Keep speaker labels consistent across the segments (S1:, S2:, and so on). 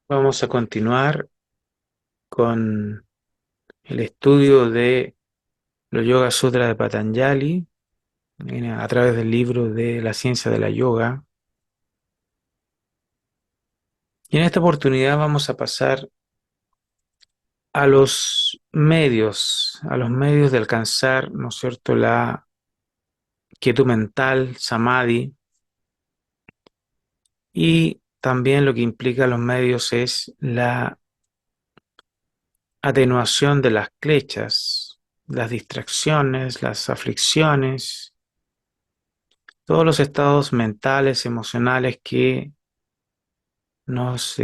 S1: Vamos a continuar con el estudio de los Yoga Sutras de Patanjali a través del libro de la ciencia de la yoga. Y en esta oportunidad vamos a pasar a los medios de alcanzar, ¿no es cierto?, la quietud mental, samadhi, y también lo que implica los medios es la atenuación de las kleshas, las distracciones, las aflicciones, todos los estados mentales, emocionales que nos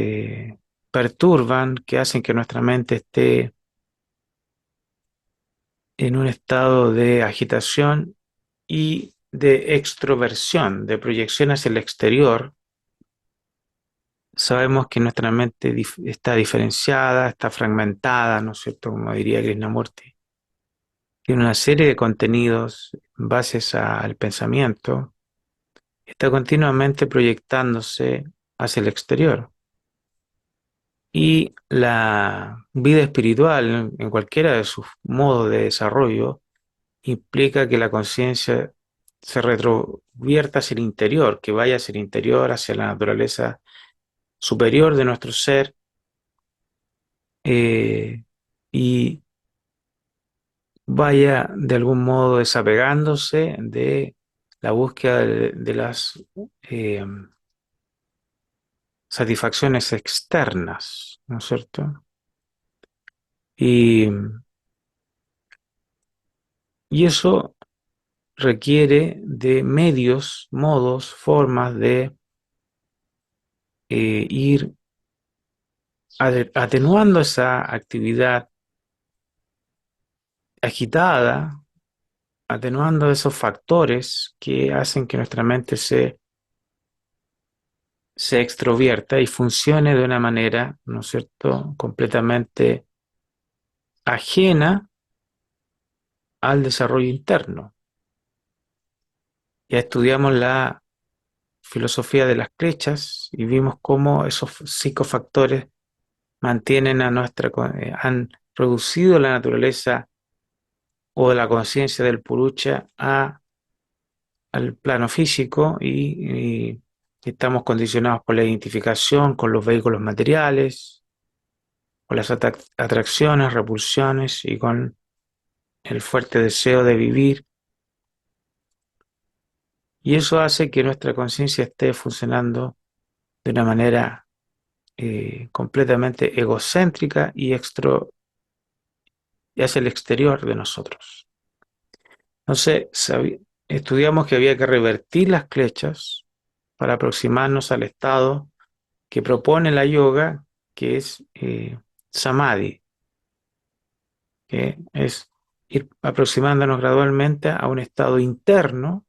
S1: perturban, que hacen que nuestra mente esté en un estado de agitación y de extroversión, de proyección hacia el exterior. Sabemos que nuestra mente está diferenciada, está fragmentada, ¿no es cierto? Como diría Krishnamurti. Tiene una serie de contenidos bases al pensamiento, está continuamente proyectándose hacia el exterior. Y la vida espiritual, en cualquiera de sus modos de desarrollo, implica que la conciencia se retrovierta hacia el interior, que vaya hacia el interior, hacia la naturaleza superior de nuestro ser, eh, y vaya de algún modo desapegándose de la búsqueda de las eh, satisfacciones externas, ¿no es cierto? Y, y eso requiere de medios, modos, formas de ir atenuando esa actividad agitada, atenuando esos factores que hacen que nuestra mente se extrovierta y funcione de una manera, ¿no es cierto?, completamente ajena al desarrollo interno. Ya estudiamos la filosofía de las kleshas y vimos cómo esos psicofactores mantienen a han reducido la naturaleza o de la conciencia del purucha al plano físico y estamos condicionados por la identificación con los vehículos materiales, con las atracciones, repulsiones y con el fuerte deseo de vivir. Y eso hace que nuestra conciencia esté funcionando de una manera completamente egocéntrica y hacia el exterior de nosotros. Entonces, estudiamos que había que revertir las kleshas para aproximarnos al estado que propone la yoga, que es samadhi, que es ir aproximándonos gradualmente a un estado interno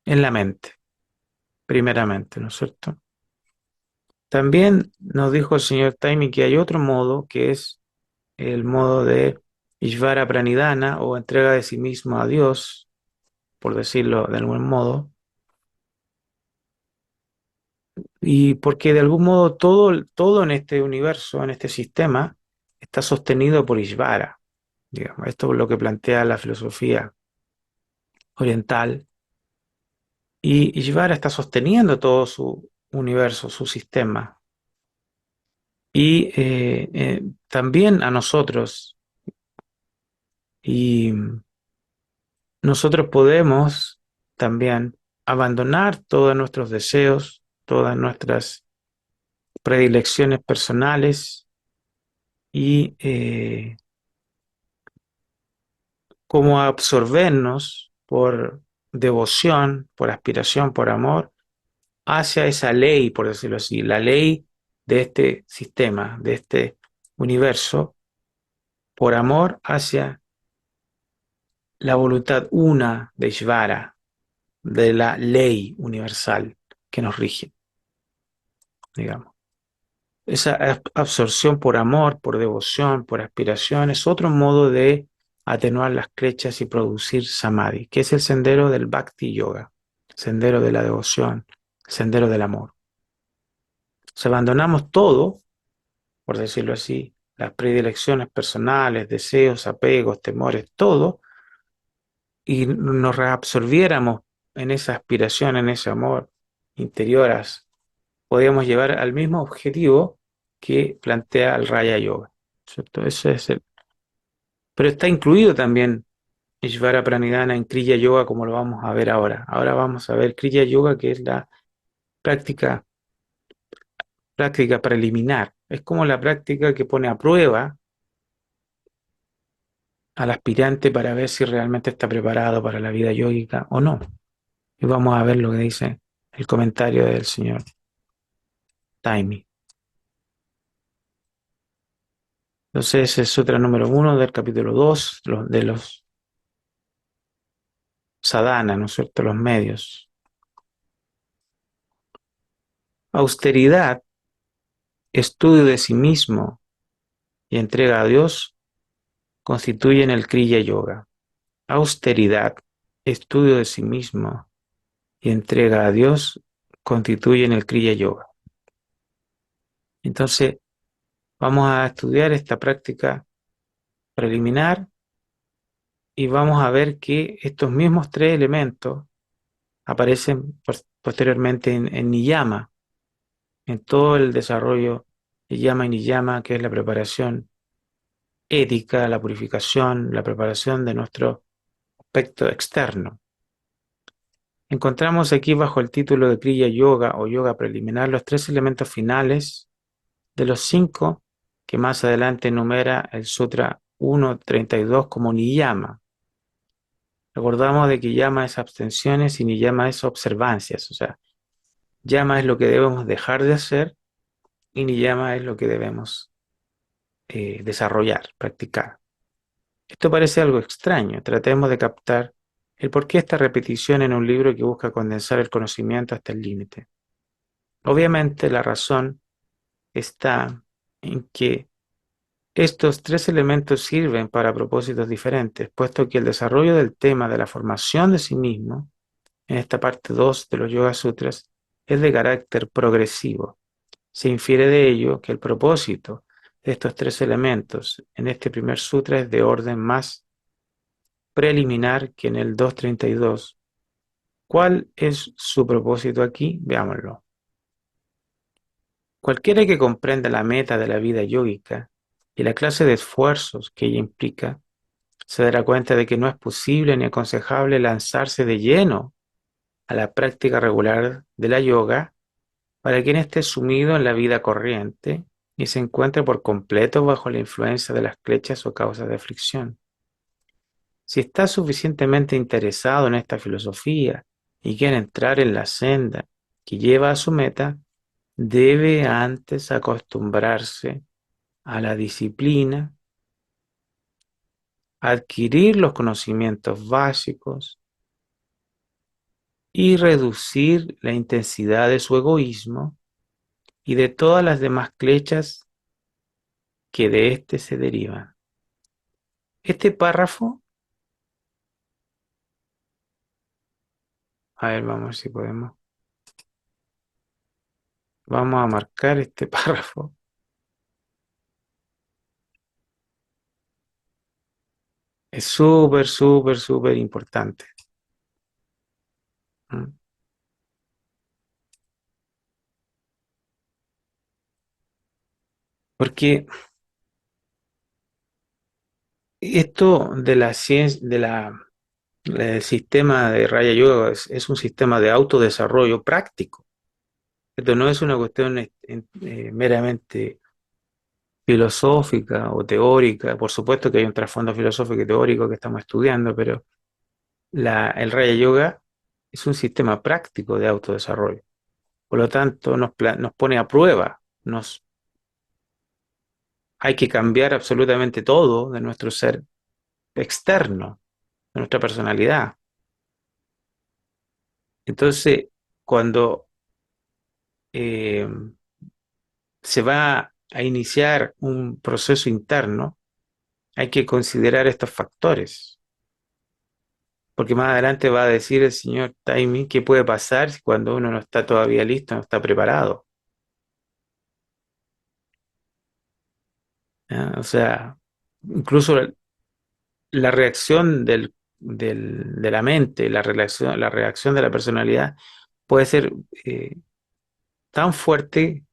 S1: en la mente, primeramente, ¿no es cierto? También nos dijo el señor Taimi que hay otro modo, que es el modo de Ishvara Pranidhana o entrega de sí mismo a Dios, por decirlo de algún modo, y porque de algún modo todo en este universo, en este sistema, está sostenido por Ishvara. Digamos, esto es lo que plantea la filosofía oriental. Y Ishvara está sosteniendo todo su universo, su sistema. Y también a nosotros. Y nosotros podemos también abandonar todos nuestros deseos, todas nuestras predilecciones personales y como absorbernos por devoción, por aspiración, por amor, hacia esa ley, por decirlo así, la ley de este sistema, de este universo, por amor hacia la voluntad una de Ishvara, de la ley universal que nos rige, digamos. Esa absorción por amor, por devoción, por aspiración, es otro modo de atenuar las kleshas y producir samadhi, que es el sendero del bhakti yoga, sendero de la devoción, sendero del amor. Abandonamos todo, por decirlo así, las predilecciones personales, deseos, apegos, temores, todo, y nos reabsorbiéramos en esa aspiración, en ese amor interior, podríamos llevar al mismo objetivo que plantea el Raya Yoga, ¿cierto? Ese es el, pero está incluido también Ishvara Pranidhana en Kriya Yoga, como lo vamos a ver ahora. Ahora vamos a ver Kriya Yoga, que es la práctica, práctica preliminar. Es como la práctica que pone a prueba al aspirante para ver si realmente está preparado para la vida yógica o no. Y vamos a ver lo que dice el comentario del señor Taimi. Entonces, ese es sutra número 1 del capítulo 2 de los sadhana, ¿no es cierto? Los medios. Austeridad, estudio de sí mismo y entrega a Dios constituyen el Kriya Yoga. Austeridad, estudio de sí mismo y entrega a Dios constituyen el Kriya Yoga. Entonces, vamos a estudiar esta práctica preliminar y vamos a ver que estos mismos tres elementos aparecen posteriormente en Niyama, en todo el desarrollo de Yama y Niyama, que es la preparación ética, la purificación, la preparación de nuestro aspecto externo. Encontramos aquí bajo el título de Kriya Yoga o Yoga Preliminar los tres elementos finales de los cinco que más adelante enumera el Sutra 1.32 como Niyama. Recordamos de que Yama es abstenciones y Niyama es observancias, o sea, Yama es lo que debemos dejar de hacer y Niyama es lo que debemos desarrollar, practicar. Esto parece algo extraño, tratemos de captar el por qué esta repetición en un libro que busca condensar el conocimiento hasta el límite. Obviamente la razón está en que estos tres elementos sirven para propósitos diferentes, puesto que el desarrollo del tema de la formación de sí mismo, en esta parte 2 de los Yoga Sutras, es de carácter progresivo. Se infiere de ello que el propósito de estos tres elementos en este primer sutra es de orden más preliminar que en el 232. ¿Cuál es su propósito aquí? Veámoslo. Cualquiera que comprenda la meta de la vida yógica y la clase de esfuerzos que ella implica, se dará cuenta de que no es posible ni aconsejable lanzarse de lleno a la práctica regular de la yoga para quien esté sumido en la vida corriente y se encuentre por completo bajo la influencia de las klechas o causas de aflicción. Si está suficientemente interesado en esta filosofía y quiere entrar en la senda que lleva a su meta, debe antes acostumbrarse a la disciplina, adquirir los conocimientos básicos y reducir la intensidad de su egoísmo y de todas las demás klechas que de éste se derivan. Este párrafo, a ver, vamos a ver si podemos, vamos a marcar este párrafo. Es súper, súper, súper importante. ¿Mm? Porque esto de la ciencia, el sistema de Raya Yoga es un sistema de autodesarrollo práctico. Esto no es una cuestión meramente filosófica o teórica. Por supuesto que hay un trasfondo filosófico y teórico que estamos estudiando, pero el Raya Yoga es un sistema práctico de autodesarrollo. Por lo tanto, nos pone a prueba, hay que cambiar absolutamente todo de nuestro ser externo, de nuestra personalidad. Entonces, cuando eh, se va a iniciar un proceso interno, hay que considerar estos factores, porque más adelante va a decir el señor Taimi qué puede pasar cuando uno no está todavía listo, no está preparado. ¿Ya? O sea, incluso la reacción de la mente, la reacción de la personalidad puede ser tan fuerte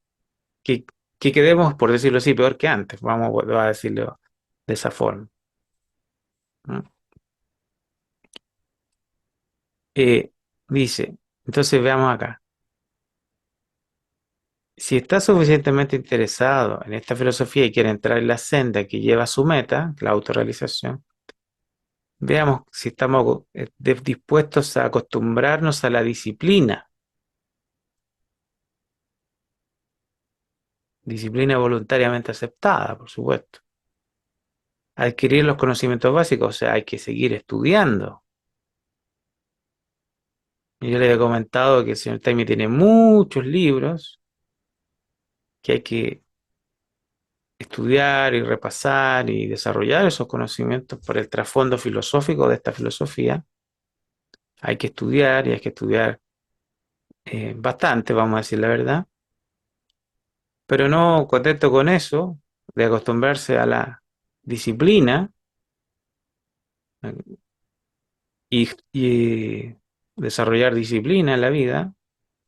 S1: que, que quedemos, por decirlo así, peor que antes. Vamos a decirlo de esa forma. ¿No? Eh, Dice, entonces veamos acá. Si está suficientemente interesado en esta filosofía y quiere entrar en la senda que lleva a su meta, la autorrealización, veamos si estamos dispuestos a acostumbrarnos a la disciplina voluntariamente aceptada, por supuesto. Adquirir los conocimientos básicos, o sea, hay que seguir estudiando. Y yo le he comentado que el señor Taimi tiene muchos libros que hay que estudiar y repasar y desarrollar esos conocimientos por el trasfondo filosófico de esta filosofía. Hay que estudiar y hay que estudiar bastante, vamos a decir la verdad, pero no contento con eso, de acostumbrarse a la disciplina eh, y desarrollar disciplina en la vida,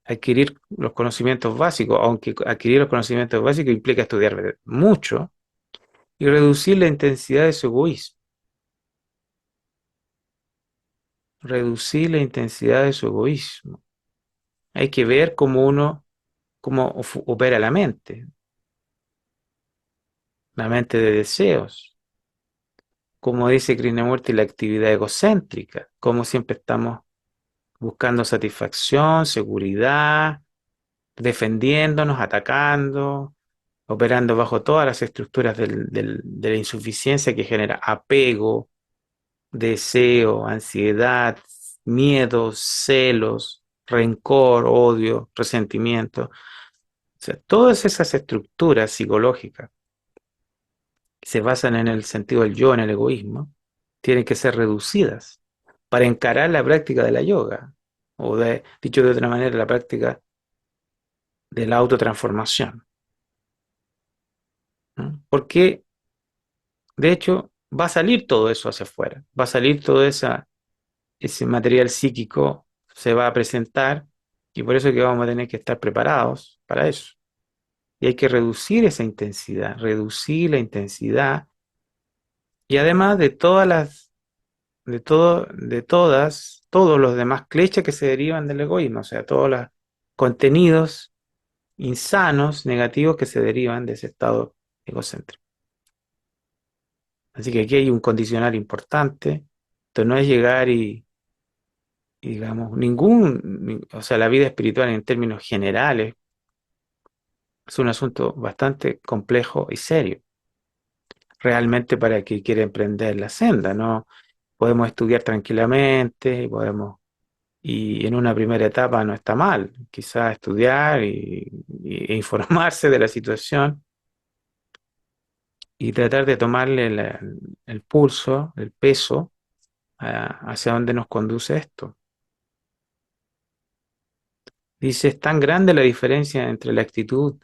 S1: adquirir los conocimientos básicos, aunque adquirir los conocimientos básicos implica estudiar mucho y reducir la intensidad de su egoísmo, reducir la intensidad de su egoísmo. Hay que ver cómo opera la mente de deseos, como dice Krishnamurti, la actividad egocéntrica, como siempre estamos buscando satisfacción, seguridad, defendiéndonos, atacando, operando bajo todas las estructuras de la insuficiencia que genera apego, deseo, ansiedad, miedos, celos, rencor, odio, resentimiento. O sea, todas esas estructuras psicológicas que se basan en el sentido del yo, en el egoísmo, tienen que ser reducidas para encarar la práctica de la yoga, dicho de otra manera, la práctica de la autotransformación. ¿No? Porque, de hecho, va a salir todo eso hacia afuera, va a salir todo ese material psíquico, se va a presentar, y por eso es que vamos a tener que estar preparados para eso. Y hay que reducir la intensidad, y además todos los demás clichés que se derivan del egoísmo, o sea, todos los contenidos insanos, negativos que se derivan de ese estado egocéntrico. Así que aquí hay un condicional importante. Esto no es llegar y digamos, o sea, la vida espiritual en términos generales es un asunto bastante complejo y serio, realmente para el que quiere emprender la senda, ¿no? Podemos estudiar tranquilamente y en una primera etapa no está mal, quizás estudiar e informarse de la situación y tratar de tomarle el pulso, el peso hacia dónde nos conduce esto. Dice, es tan grande la diferencia entre la actitud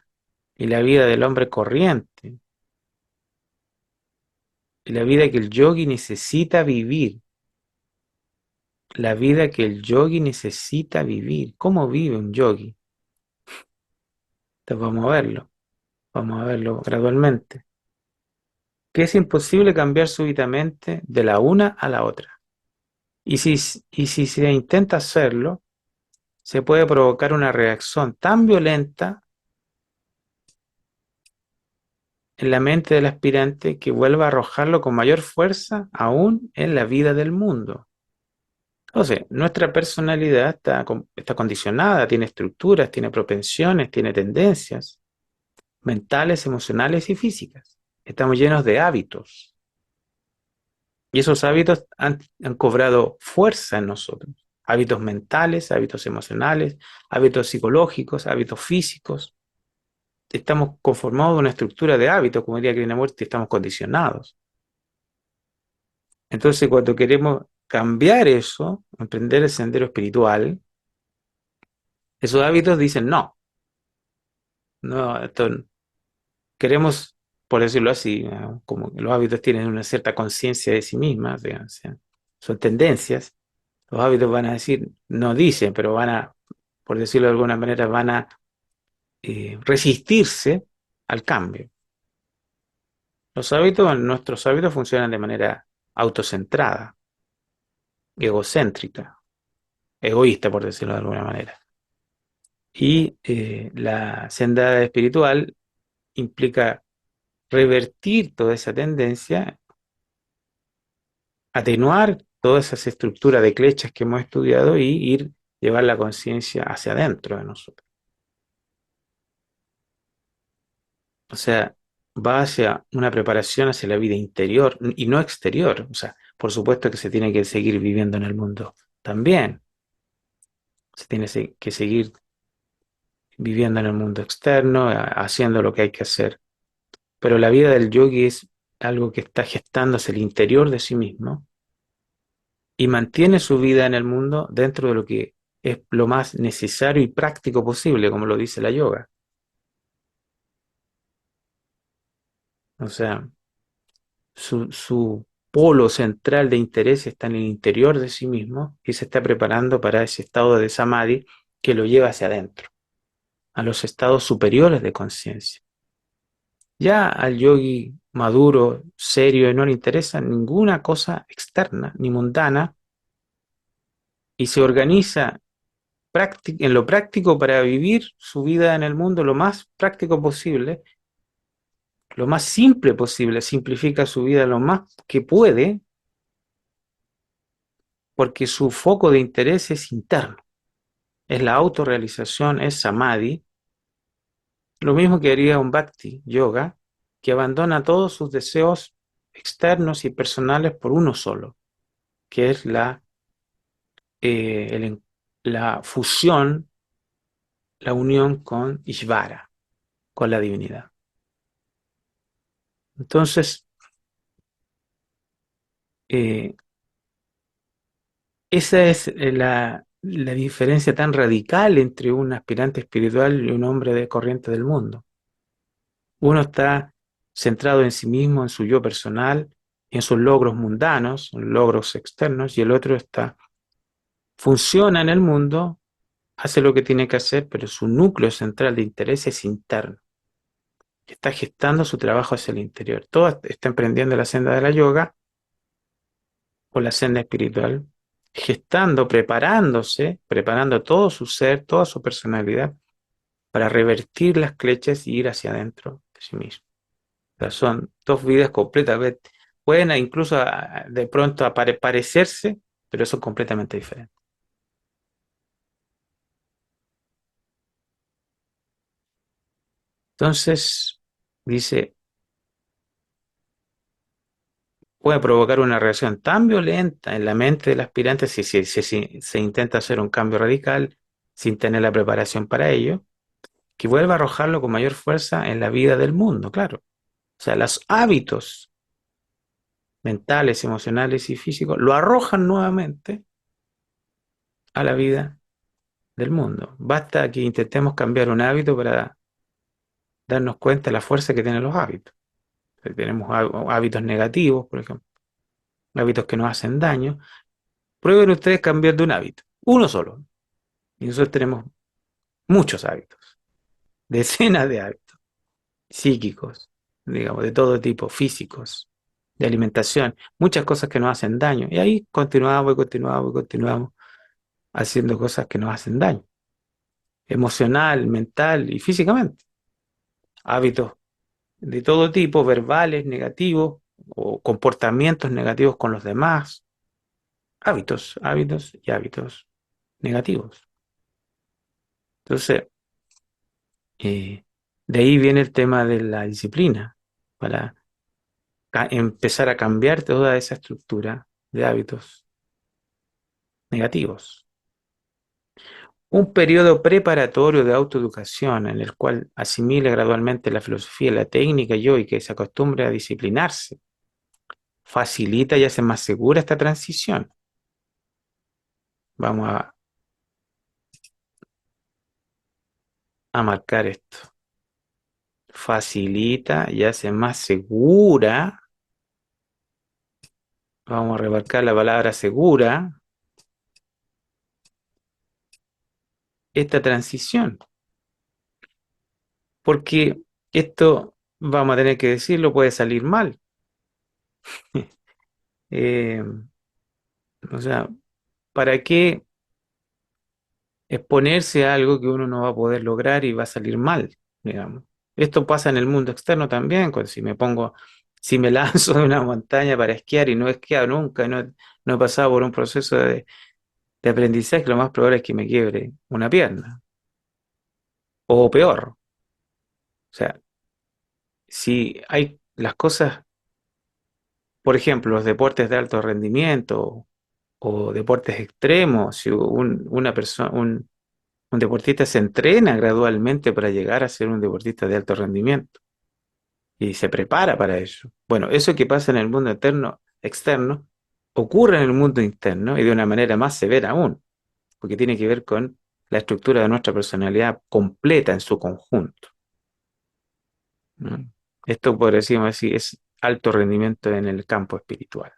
S1: y la vida del hombre corriente y la vida que el yogi necesita vivir, la vida que el yogi necesita vivir. ¿Cómo vive un yogi? Entonces vamos a verlo gradualmente. Que es imposible cambiar súbitamente de la una a la otra. Y si se intenta hacerlo, se puede provocar una reacción tan violenta en la mente del aspirante que vuelva a arrojarlo con mayor fuerza aún en la vida del mundo. Entonces, nuestra personalidad está condicionada, tiene estructuras, tiene propensiones, tiene tendencias mentales, emocionales y físicas. Estamos llenos de hábitos y esos hábitos han cobrado fuerza en nosotros. Hábitos mentales, hábitos emocionales, hábitos psicológicos, hábitos físicos. Estamos conformados de una estructura de hábitos, como diría Krishnamurti, estamos condicionados. Entonces, cuando queremos cambiar eso, emprender el sendero espiritual, esos hábitos dicen no, no, queremos. por decirlo así, ¿no? Como que los hábitos tienen una cierta conciencia de sí mismas, digamos, o sea, son tendencias. Los hábitos van a decir, no dicen, pero van a, por decirlo de alguna manera, van a resistirse al cambio. Nuestros hábitos funcionan de manera autocentrada, egocéntrica, egoísta, por decirlo de alguna manera. Y la senda espiritual implica revertir toda esa tendencia, atenuar todas esas estructuras de clechas que hemos estudiado y llevar la conciencia hacia adentro de nosotros. O sea, va hacia una preparación hacia la vida interior y no exterior. O sea, por supuesto que se tiene que seguir viviendo en el mundo también. Se tiene que seguir viviendo en el mundo externo, haciendo lo que hay que hacer. Pero la vida del yogi es algo que está gestándose el interior de sí mismo y mantiene su vida en el mundo dentro de lo que es lo más necesario y práctico posible, como lo dice la yoga. O sea, su polo central de interés está en el interior de sí mismo y se está preparando para ese estado de samadhi que lo lleva hacia adentro, a los estados superiores de conciencia. Ya al yogi maduro, serio, no le interesa ninguna cosa externa ni mundana y se organiza en lo práctico para vivir su vida en el mundo lo más práctico posible, lo más simple posible, simplifica su vida lo más que puede porque su foco de interés es interno, es la autorrealización, es samadhi, lo mismo que haría un bhakti yoga, que abandona todos sus deseos externos y personales por uno solo, que es la fusión, la unión con Ishvara, con la divinidad. Entonces, eh, esa es la diferencia tan radical entre un aspirante espiritual y un hombre de corriente del mundo. Uno está centrado en sí mismo, en su yo personal, en sus logros mundanos, logros externos, y el otro funciona en el mundo, hace lo que tiene que hacer, pero su núcleo central de interés es interno. Está gestando su trabajo hacia el interior. Todo está emprendiendo la senda de la yoga o la senda espiritual, gestando, preparándose, preparando todo su ser, toda su personalidad para revertir las clechas y ir hacia adentro de sí mismo. O sea, son dos vidas completamente, pueden incluso de pronto parecerse, pero son completamente diferentes. Entonces, dice, puede provocar una reacción tan violenta en la mente del aspirante si se intenta hacer un cambio radical sin tener la preparación para ello, que vuelva a arrojarlo con mayor fuerza en la vida del mundo, claro. O sea, los hábitos mentales, emocionales y físicos lo arrojan nuevamente a la vida del mundo. Basta que intentemos cambiar un hábito para darnos cuenta de la fuerza que tienen los hábitos. Si tenemos hábitos negativos, por ejemplo, hábitos que nos hacen daño, prueben ustedes cambiar de un hábito, uno solo. Y nosotros tenemos muchos hábitos, decenas de hábitos psíquicos, digamos, de todo tipo, físicos, de alimentación, muchas cosas que nos hacen daño. Y ahí continuamos y continuamos y continuamos haciendo cosas que nos hacen daño, emocional, mental y físicamente. Hábitos de todo tipo, verbales, negativos o comportamientos negativos con los demás, hábitos y hábitos negativos. Entonces, eh, de ahí viene el tema de la disciplina, para empezar a cambiar toda esa estructura de hábitos negativos. Un periodo preparatorio de autoeducación en el cual asimile gradualmente la filosofía y la técnica yoica y se acostumbre a disciplinarse, facilita y hace más segura esta transición. Vamos a marcar esto. facilita y hace más segura, vamos a remarcar la palabra segura, esta transición. Porque esto, vamos a tener que decirlo, puede salir mal. Eh, o sea, ¿para qué exponerse a algo que uno no va a poder lograr y va a salir mal, digamos? Esto pasa en el mundo externo también, si me pongo, si me lanzo de una montaña para esquiar y no he esquiado nunca, no he pasado por un proceso de aprendizaje, lo más probable es que me quiebre una pierna, o peor. O sea, si hay las cosas, por ejemplo, los deportes de alto rendimiento o deportes extremos, si una persona, un deportista se entrena gradualmente para llegar a ser un deportista de alto rendimiento y se prepara para eso. Bueno, eso que pasa en el mundo externo ocurre en el mundo interno y de una manera más severa aún, porque tiene que ver con la estructura de nuestra personalidad completa en su conjunto, ¿no? Esto, por decirlo así, es alto rendimiento en el campo espiritual.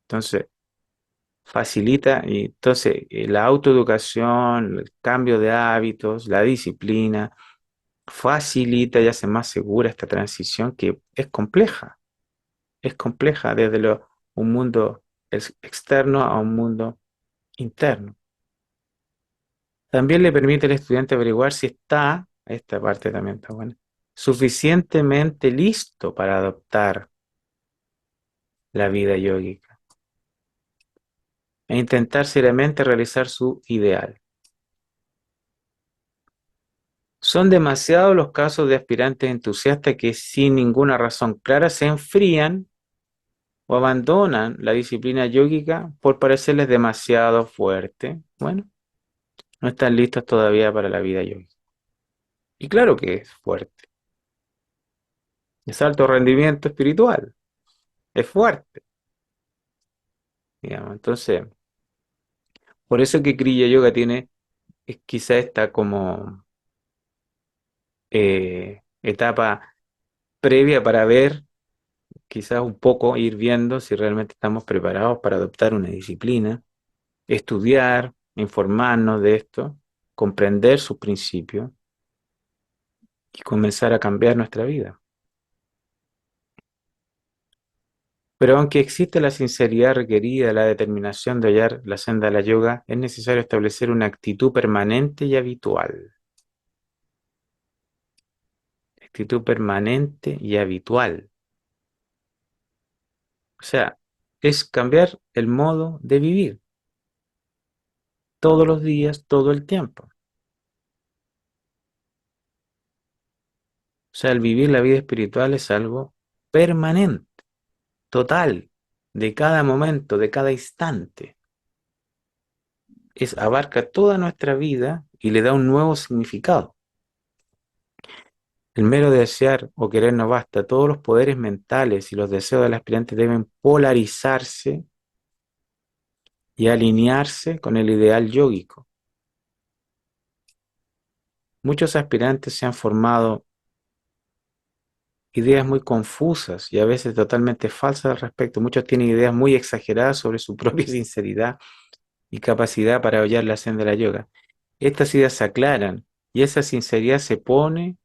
S1: Entonces, facilita y entonces la autoeducación, el cambio de hábitos, la disciplina, facilita y hace más segura esta transición que es compleja desde un mundo externo a un mundo interno. También le permite al estudiante averiguar si está, esta parte también está buena, suficientemente listo para adoptar la vida yógica e intentar seriamente realizar su ideal. Son demasiados los casos de aspirantes entusiastas que sin ninguna razón clara se enfrían o abandonan la disciplina yógica por parecerles demasiado fuerte. Bueno, no están listos todavía para la vida yógica. Y claro que es fuerte, es alto rendimiento espiritual, es fuerte, digamos. Entonces, por eso que Kriya Yoga tiene, es quizá esta como etapa previa para ver, quizás un poco ir viendo si realmente estamos preparados para adoptar una disciplina, estudiar, informarnos de esto, comprender sus principios y comenzar a cambiar nuestra vida. Pero aunque existe la sinceridad requerida, la determinación de hallar la senda de la yoga, es necesario establecer una actitud permanente y habitual. Actitud permanente y habitual. O sea, es cambiar el modo de vivir todos los días, todo el tiempo. O sea, el vivir la vida espiritual es algo permanente, total, de cada momento, de cada instante. Abarca toda nuestra vida y le da un nuevo significado. El mero desear o querer no basta. Todos los poderes mentales y los deseos del aspirante deben polarizarse y alinearse con el ideal yógico. Muchos aspirantes se han formado ideas muy confusas y a veces totalmente falsas al respecto. Muchos tienen ideas muy exageradas sobre su propia sinceridad y capacidad para hallar la senda de la yoga. Estas ideas se aclaran y esa sinceridad se pone,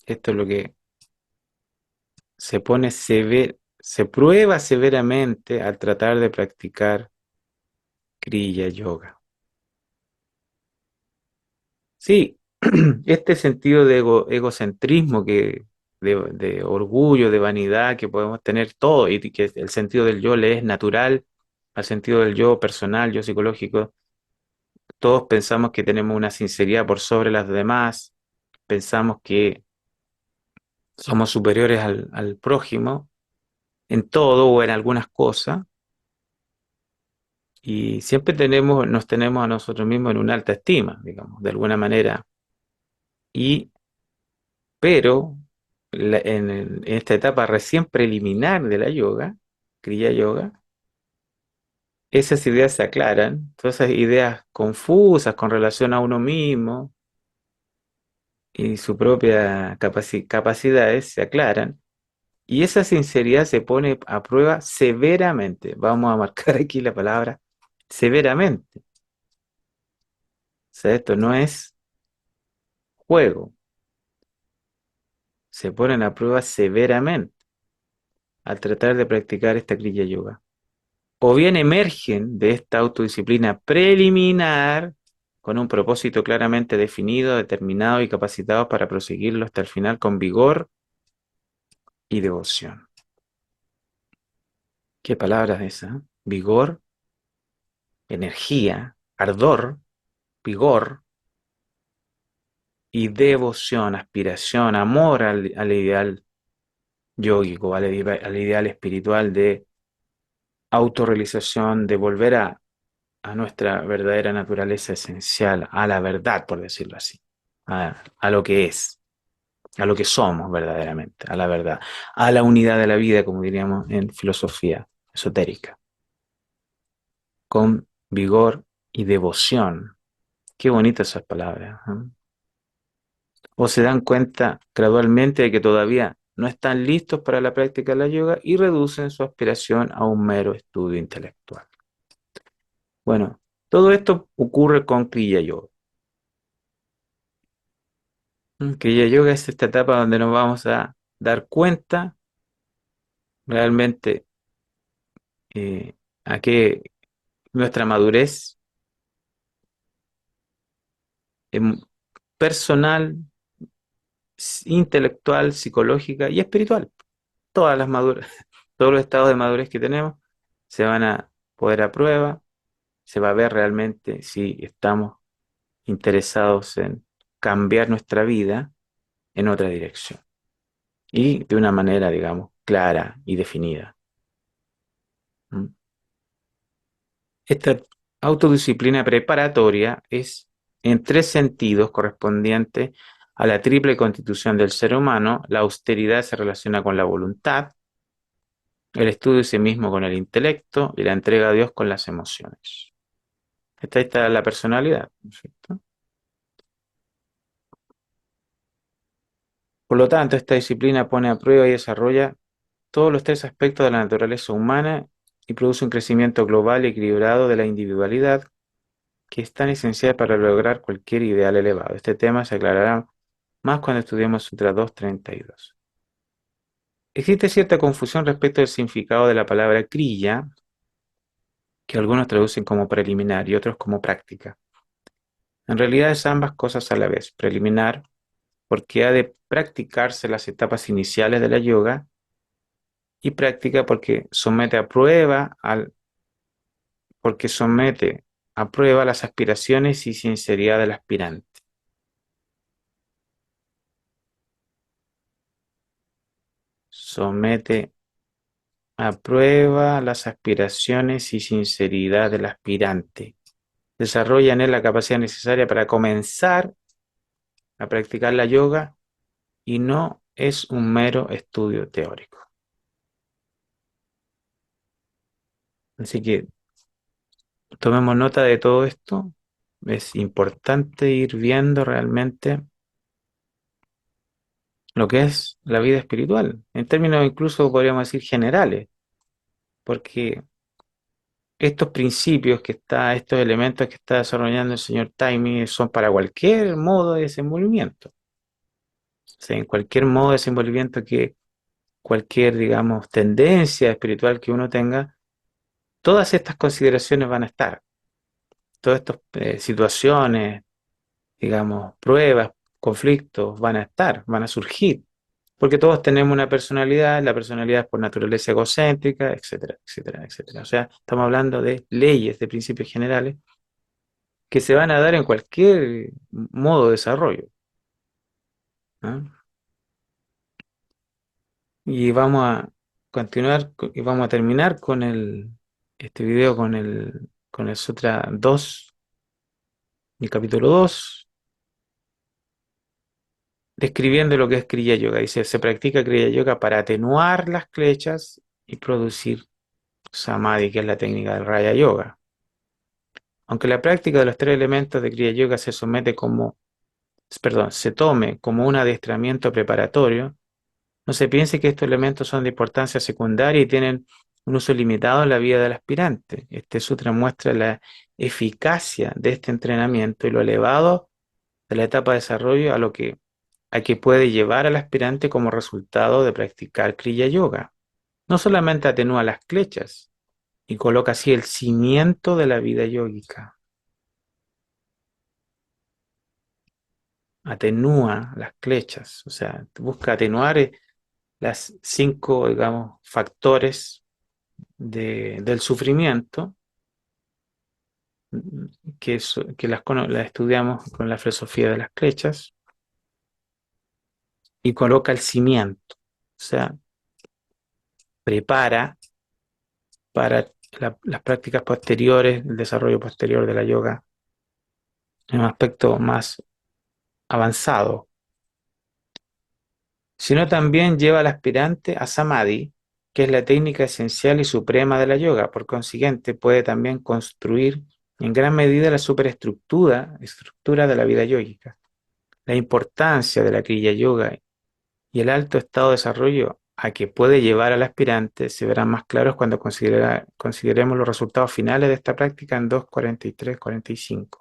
S1: esto es lo que se pone se prueba severamente al tratar de practicar Kriya Yoga. Sí, este sentido de egocentrismo, de orgullo, de vanidad que podemos tener todo y que el sentido del yo le es natural al sentido del yo personal, yo psicológico. Todos pensamos que tenemos una sinceridad por sobre las demás, pensamos que somos superiores al prójimo en todo o en algunas cosas y siempre nos tenemos a nosotros mismos en una alta estima, digamos, de alguna manera. Y pero en esta etapa recién preliminar de la yoga, Kriya Yoga, esas ideas se aclaran, todas esas ideas confusas con relación a uno mismo, y su propia capacidades se aclaran y esa sinceridad se pone a prueba severamente. Vamos a marcar aquí la palabra severamente. O sea, esto no es juego, se ponen a prueba severamente al tratar de practicar esta Kriya Yoga. O bien emergen de esta autodisciplina preliminar con un propósito claramente definido, determinado y capacitados para proseguirlo hasta el final con vigor y devoción. ¿Qué palabras esa? Vigor, energía, ardor, vigor y devoción, aspiración, amor al ideal yógico, al ideal espiritual de autorrealización, de volver a nuestra verdadera naturaleza esencial, a la verdad, por decirlo así, a lo que es, a lo que somos verdaderamente, a la verdad, a la unidad de la vida, como diríamos en filosofía esotérica, con vigor y devoción. Qué bonitas esas palabras, ¿eh? O se dan cuenta gradualmente de que todavía no están listos para la práctica de la yoga y reducen su aspiración a un mero estudio intelectual. Bueno, todo esto ocurre con Kriya Yoga. Kriya Yoga es esta etapa donde nos vamos a dar cuenta realmente a que nuestra madurez em, personal, intelectual, psicológica y espiritual, todas las maduras, todos los estados de madurez que tenemos se van a poder a prueba, se va a ver realmente si estamos interesados en cambiar nuestra vida en otra dirección y de una manera, digamos, clara y definida. ¿Mm? Esta autodisciplina preparatoria es en tres sentidos correspondiente a la triple constitución del ser humano. La austeridad se relaciona con la voluntad, el estudio de sí mismo con el intelecto y la entrega a Dios con las emociones. Esta está la personalidad, ¿no es cierto? Por lo tanto, esta disciplina pone a prueba y desarrolla todos los tres aspectos de la naturaleza humana y produce un crecimiento global y equilibrado de la individualidad que es tan esencial para lograr cualquier ideal elevado. Este tema se aclarará más cuando estudiemos Sutra 232. Existe cierta confusión respecto al significado de la palabra kriya, que algunos traducen como preliminar y otros como práctica. En realidad es ambas cosas a la vez. Preliminar, porque ha de practicarse las etapas iniciales de la yoga, y práctica porque somete a prueba las aspiraciones y sinceridad del aspirante. Somete a prueba las aspiraciones y sinceridad del aspirante. Desarrolla en él la capacidad necesaria para comenzar a practicar la yoga y no es un mero estudio teórico. Así que tomemos nota de todo esto. Es importante ir viendo realmente lo que es la vida espiritual, en términos incluso podríamos decir generales, porque estos principios estos elementos que está desarrollando el señor Taimi son para cualquier modo de desenvolvimiento. O sea, en cualquier modo de desenvolvimiento que cualquier, digamos, tendencia espiritual que uno tenga, todas estas consideraciones van a estar. Todas estas situaciones, digamos, pruebas, conflictos van a estar, van a surgir. Porque todos tenemos una personalidad, la personalidad es por naturaleza egocéntrica, etcétera, etcétera, etcétera. O sea, estamos hablando de leyes, de principios generales que se van a dar en cualquier modo de desarrollo, ¿no? Y vamos a continuar y vamos a terminar con este video con el Sutra 2, el capítulo 2, describiendo lo que es Kriya Yoga. Dice, se practica Kriya Yoga para atenuar las kleshas y producir Samadhi, que es la técnica del Raya Yoga. Aunque la práctica de los tres elementos de Kriya Yoga se somete como perdón, se tome como un adiestramiento preparatorio, no se piense que estos elementos son de importancia secundaria y tienen un uso limitado en la vida del aspirante. Este sutra muestra la eficacia de este entrenamiento y lo elevado de la etapa de desarrollo a que puede llevar al aspirante como resultado de practicar Kriya Yoga. No solamente atenúa las klechas y coloca así el cimiento de la vida yógica, atenúa las klechas, o sea, busca atenuar las cinco, digamos, factores del sufrimiento que las estudiamos con la filosofía de las klechas y coloca el cimiento, o sea, prepara para las prácticas posteriores, el desarrollo posterior de la yoga en un aspecto más avanzado, sino también lleva al aspirante a samadhi, que es la técnica esencial y suprema de la yoga. Por consiguiente, puede también construir en gran medida la estructura de la vida yógica. La importancia de la Kriya Yoga y el alto estado de desarrollo a que puede llevar al aspirante se verán más claros cuando consideremos los resultados finales de esta práctica en 2.43-45.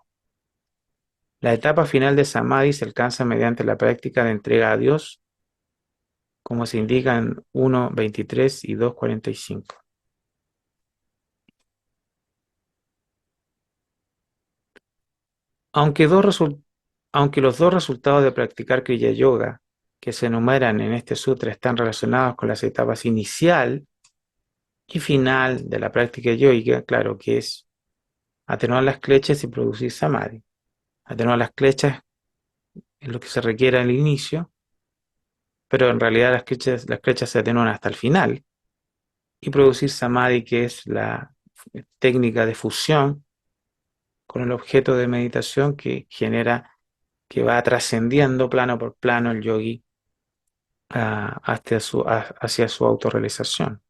S1: La etapa final de Samadhi se alcanza mediante la práctica de entrega a Dios, como se indica en 1.23 y 2.45. Aunque, aunque los dos resultados de practicar Kriya Yoga que se enumeran en este sutra están relacionados con las etapas inicial y final de la práctica yoga, claro que es atenuar las klechas y producir samadhi. Atenuar las klechas es lo que se requiere al inicio, pero en realidad las klechas se atenúan hasta el final. Y producir samadhi, que es la técnica de fusión con el objeto de meditación que genera, que va trascendiendo plano por plano el yogi hacia su autorrealización.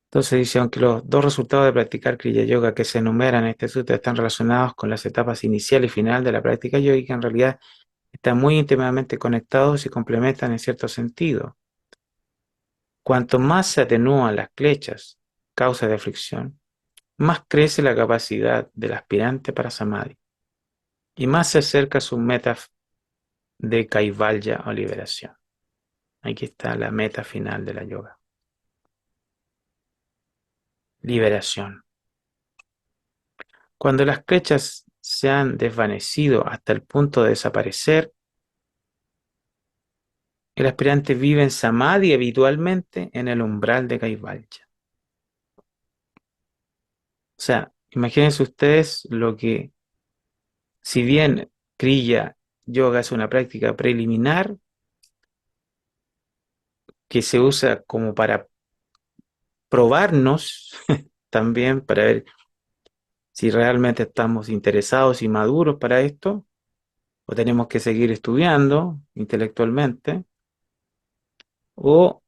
S1: Entonces dice, aunque los dos resultados de practicar Kriya Yoga que se enumeran en este sutra están relacionados con las etapas inicial y final de la práctica yogica, en realidad están muy íntimamente conectados y complementan en cierto sentido. Cuanto más se atenúan las klechas, causa de aflicción, más crece la capacidad del aspirante para samadhi y más se acerca a su meta de kaivalya o liberación. Aquí está la meta final de la yoga. Liberación. Cuando las klechas se han desvanecido hasta el punto de desaparecer, el aspirante vive en samadhi habitualmente en el umbral de kaivalya. O sea, imagínense ustedes lo que, si bien Kriya Yoga es una práctica preliminar que se usa como para probarnos también, para ver si realmente estamos interesados y maduros para esto, o tenemos que seguir estudiando intelectualmente, o,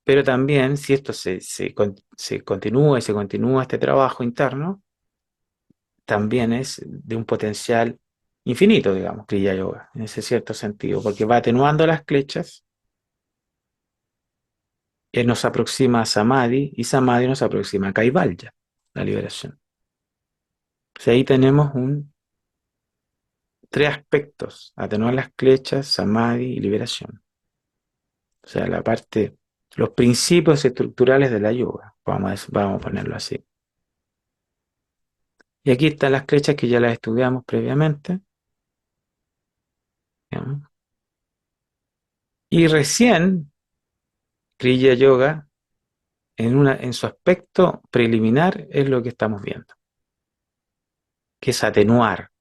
S1: pero también si esto se continúa y se continúa este trabajo interno, también es de un potencial infinito, digamos, Kriya Yoga, en ese cierto sentido, porque va atenuando las klechas, él nos aproxima a Samadhi y Samadhi nos aproxima a Kaivalya, la liberación. O sea, ahí tenemos tres aspectos, atenuar las klechas, Samadhi y liberación. O sea, los principios estructurales de la yoga, vamos a ponerlo así. Y aquí están las klechas que ya las estudiamos previamente. ¿Ya? Y recién Kriya Yoga, en su aspecto preliminar, es lo que estamos viendo, que es atenuar,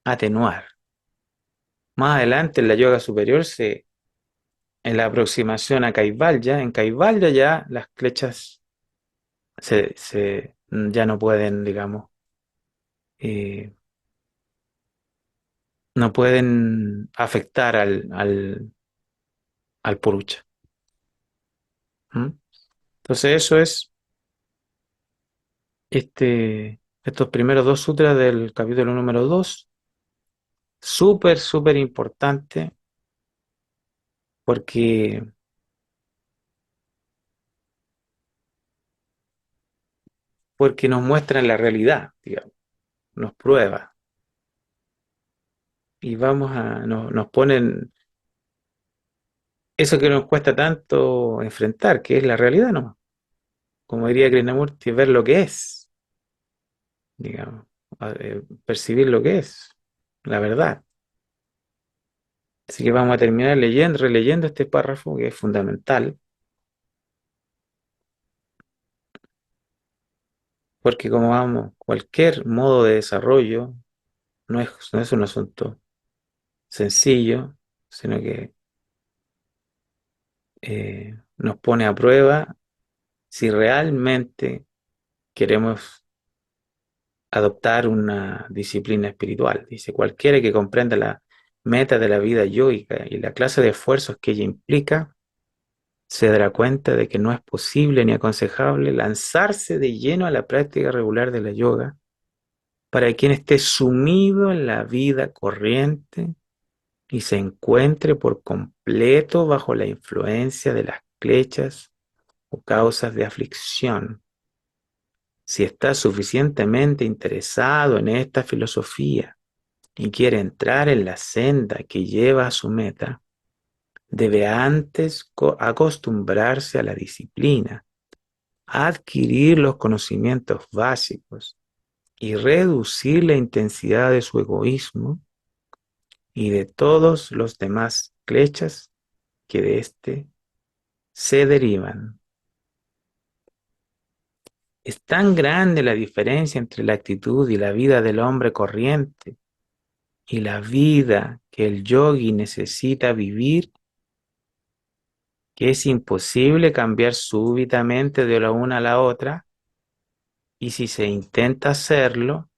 S1: atenuar. Más adelante en la yoga superior, en la aproximación a Kaivalya, en Kaivalya ya las klechas ya no pueden, digamos, eh, no pueden afectar al purucha. ¿Mm? Entonces eso es este. Estos primeros dos sutras del capítulo número 2, súper, súper importante porque, porque nos muestran la realidad, digamos, nos prueba y nos ponen eso que nos cuesta tanto enfrentar, que es la realidad, ¿no? Como diría Krishnamurti, ver lo que es, digamos, percibir lo que es, la verdad. Así que vamos a terminar leyendo, releyendo este párrafo que es fundamental, porque como vamos, cualquier modo de desarrollo no es un asunto sencillo, sino que nos pone a prueba si realmente queremos adoptar una disciplina espiritual. Dice, cualquiera que comprenda la meta de la vida yoica y la clase de esfuerzos que ella implica, se dará cuenta de que no es posible ni aconsejable lanzarse de lleno a la práctica regular de la yoga para quien esté sumido en la vida corriente y se encuentre por completo bajo la influencia de las klechas o causas de aflicción. Si está suficientemente interesado en esta filosofía y quiere entrar en la senda que lleva a su meta, debe antes acostumbrarse a la disciplina, a adquirir los conocimientos básicos y reducir la intensidad de su egoísmo y de todos los demás klechas que de éste se derivan. Es tan grande la diferencia entre la actitud y la vida del hombre corriente y la vida que el yogi necesita vivir, que es imposible cambiar súbitamente de la una a la otra, y si se intenta hacerlo,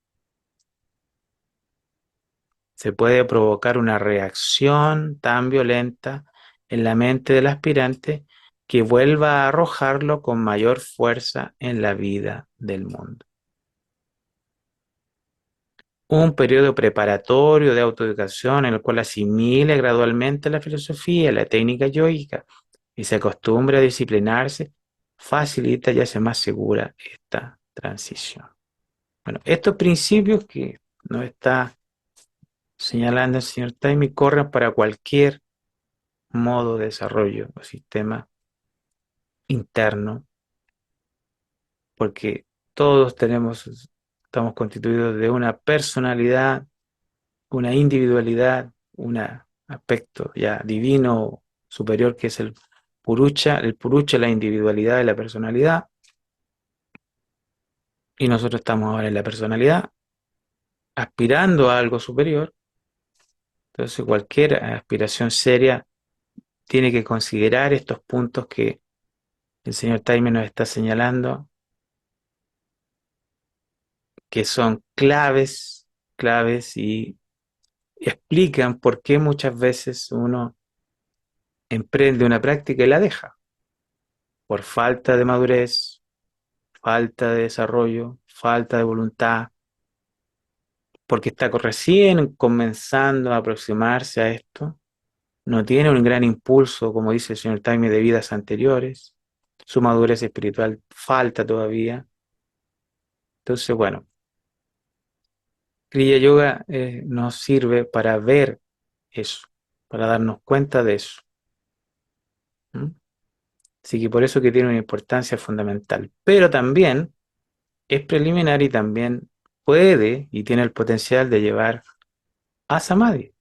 S1: se puede provocar una reacción tan violenta en la mente del aspirante que vuelva a arrojarlo con mayor fuerza en la vida del mundo. Un periodo preparatorio de autoeducación en el cual asimile gradualmente la filosofía, la técnica yoica y se acostumbre a disciplinarse, facilita y hace más segura esta transición. Bueno, estos principios que nos está señalando el señor Taimi corren para cualquier modo de desarrollo o sistema interno, porque todos estamos constituidos de una personalidad, una individualidad, un aspecto ya divino superior que es el purucha, la individualidad y la personalidad, y nosotros estamos ahora en la personalidad, aspirando a algo superior. Entonces cualquier aspiración seria tiene que considerar estos puntos que el señor Taime nos está señalando, que son claves, claves y explican por qué muchas veces uno emprende una práctica y la deja, por falta de madurez, falta de desarrollo, falta de voluntad, porque está recién comenzando a aproximarse a esto, no tiene un gran impulso, como dice el señor Taime, de vidas anteriores, su madurez espiritual falta todavía. Entonces, bueno, Kriya Yoga nos sirve para ver eso, para darnos cuenta de eso. ¿Mm? Así que por eso que tiene una importancia fundamental. Pero también es preliminar y también puede y tiene el potencial de llevar a Samadhi,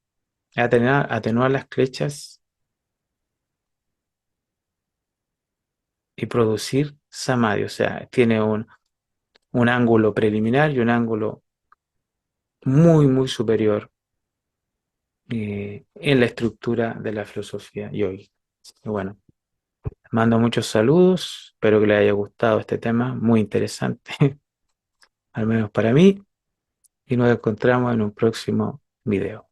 S1: a atenuar las flechas y producir Samadhi. O sea, tiene un ángulo preliminar y un ángulo muy, muy superior en la estructura de la filosofía yogi. Y bueno, mando muchos saludos, espero que les haya gustado este tema, muy interesante, al menos para mí, y nos encontramos en un próximo video.